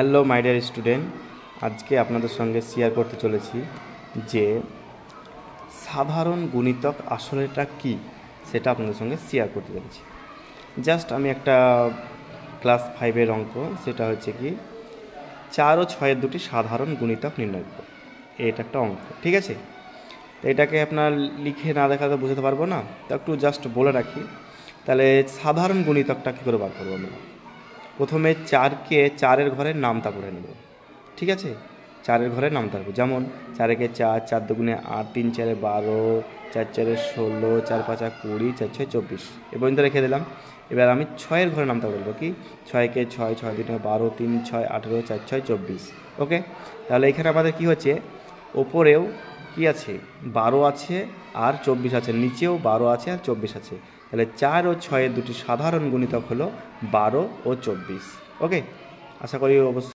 Hello my dear student, আজকে আপনাদের সঙ্গে শেয়ার করতে চলেছি যে সাধারণ গুণিতক আসলেটা কি সেটা আপনাদের সঙ্গে শেয়ার করতে চলেছি। জাস্ট আমি একটা ক্লাস 5-এর অঙ্ক, সেটা হচ্ছে কি 4 ও 6-এর দুটি সাধারণ গুণিতক নির্ণয় করো। এটা একটা অঙ্ক, ঠিক আছে? তো এটাকে আপনার লিখে না দেখাতে বোঝাতে পারবো না, তো একটু জাস্ট বলে রাখি। তাহলে সাধারণ গুণিতকটা কী করে বার করবো আমরা? প্রথমে 4কে 4-এর ঘরের নামতা করে নেব, ঠিক আছে? 4-এর ঘরের নামতা করবো, যেমন 4-একে 4, 4 দুগুণে 8, 3 4-এ 12, 4 4-এ 16, 4 5-এ 20, 4 6-এ 24 এ পর্যন্ত রেখে দিলাম। এবার আমি 6-এর ঘরের নামতা বলবো কি 6-কে 6, 6 দুগুণে 12, 3 6 18, 4 6 24। ওকে, তাহলে এখানে আমাদের কি হচ্ছে, ওপরেও কি আছে 12 আছে আর 24 আছে, নিচেও 12 আছে আর 24 আছে। তাহলে 4 ও 6-এর দুটি সাধারণ গুণিতক হলো 12 ও 24। ওকে, আশা করি অবশ্যই